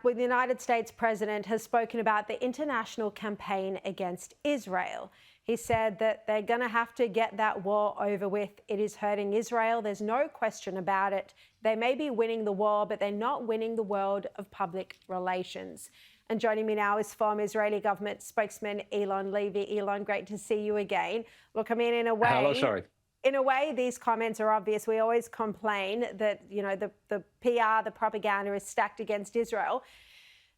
Well, the United States president has spoken about the international campaign against Israel. He said that they're going to have to get that war over with. It is hurting Israel. There's no question about it. They may be winning the war, but they're not winning the world of public relations. And joining me now is former Israeli government spokesman Eylon Levy. Eylon, great to see you again. Look, I mean, in a way... Hello, Shari. In a way, these comments are obvious. We always complain that, the PR, the propaganda is stacked against Israel.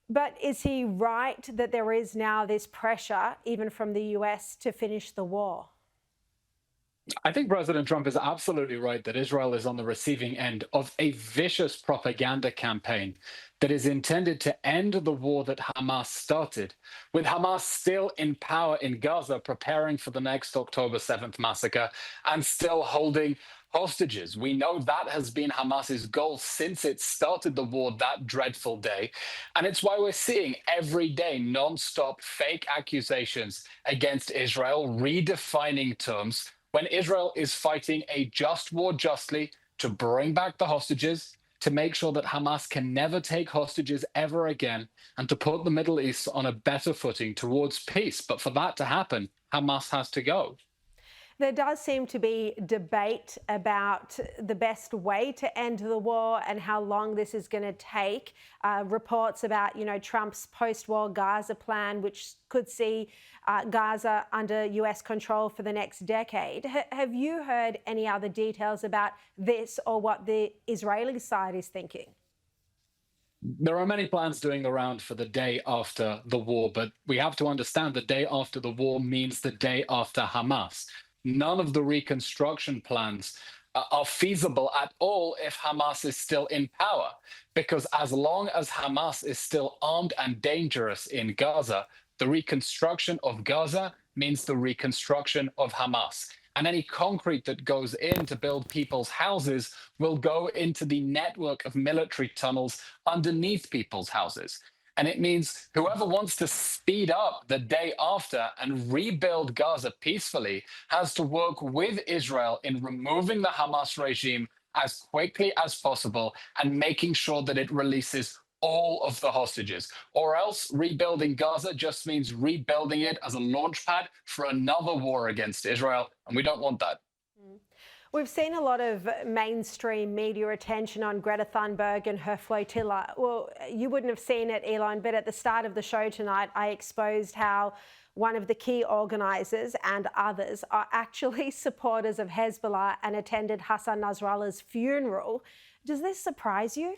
But is he right that there is now this pressure, even from the US, to finish the war? I think President Trump is absolutely right that Israel is on the receiving end of a vicious propaganda campaign that is intended to end the war that Hamas started, with Hamas still in power in Gaza, preparing for the next October 7th massacre and still holding hostages. We know that has been Hamas's goal since it started the war that dreadful day. And it's why we're seeing every day non-stop fake accusations against Israel, redefining terms when Israel is fighting a just war justly to bring back the hostages, to make sure that Hamas can never take hostages ever again, and to put the Middle East on a better footing towards peace. But for that to happen, Hamas has to go. There does seem to be debate about the best way to end the war and how long this is going to take. Reports about, Trump's post-war Gaza plan, which could see Gaza under US control for the next decade. Have you heard any other details about this or what the Israeli side is thinking? There are many plans doing the round for the day after the war, but we have to understand the day after the war means the day after Hamas. None of the reconstruction plans are feasible at all if Hamas is still in power, because as long as Hamas is still armed and dangerous in Gaza, the reconstruction of Gaza means the reconstruction of Hamas. And any concrete that goes in to build people's houses will go into the network of military tunnels underneath people's houses. And it means whoever wants to speed up the day after and rebuild Gaza peacefully has to work with Israel in removing the Hamas regime as quickly as possible and making sure that it releases all of the hostages. Or else rebuilding Gaza just means rebuilding it as a launch pad for another war against Israel. And we don't want that. We've seen a lot of mainstream media attention on Greta Thunberg and her flotilla. Well, you wouldn't have seen it, Eylon, but at the start of the show tonight, I exposed how one of the key organisers and others are actually supporters of Hezbollah and attended Hassan Nasrallah's funeral. Does this surprise you?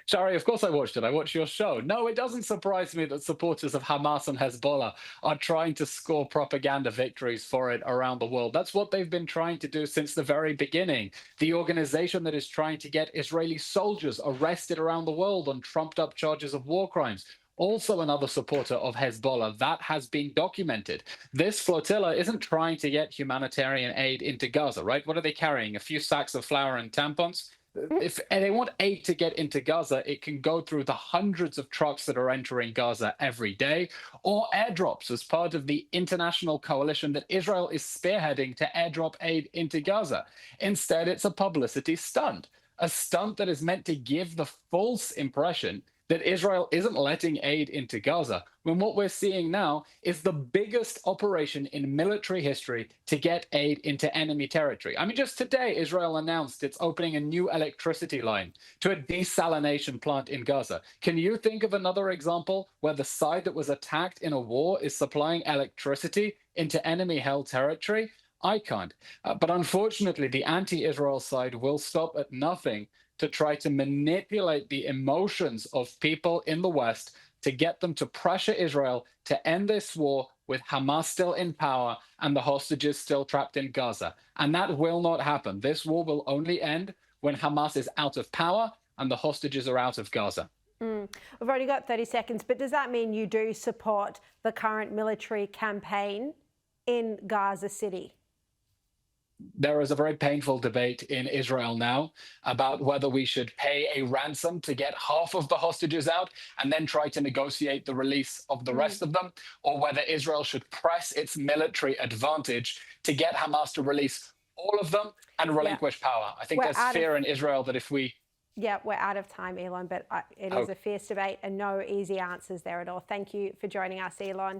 Shari, of course I watched it. I watched your show. No, it doesn't surprise me that supporters of Hamas and Hezbollah are trying to score propaganda victories for it around the world. That's what they've been trying to do since the very beginning. The organization that is trying to get Israeli soldiers arrested around the world on trumped-up charges of war crimes. Also another supporter of Hezbollah. That has been documented. This flotilla isn't trying to get humanitarian aid into Gaza, right? What are they carrying? A few sacks of flour and tampons? If they want aid to get into Gaza, it can go through the hundreds of trucks that are entering Gaza every day, or airdrops as part of the international coalition that Israel is spearheading to airdrop aid into Gaza. Instead, it's a publicity stunt, a stunt that is meant to give the false impression that Israel isn't letting aid into Gaza, when what we're seeing now is the biggest operation in military history to get aid into enemy territory. I mean, just today, Israel announced it's opening a new electricity line to a desalination plant in Gaza. Can you think of another example where the side that was attacked in a war is supplying electricity into enemy-held territory? I can't. But unfortunately, the anti-Israel side will stop at nothing to try to manipulate the emotions of people in the West to get them to pressure Israel to end this war with Hamas still in power and the hostages still trapped in Gaza. And that will not happen. This war will only end when Hamas is out of power and the hostages are out of Gaza. We've only got 30 seconds, but does that mean you do support the current military campaign in Gaza City? There is a very painful debate in Israel now about whether we should pay a ransom to get half of the hostages out and then try to negotiate the release of the rest of them, or whether Israel should press its military advantage to get Hamas to release all of them and relinquish power. I think there's fear in Israel that if we Yeah, we're out of time, Eylon, but it is Oh, a fierce debate and no easy answers there at all. Thank you for joining us, Eylon.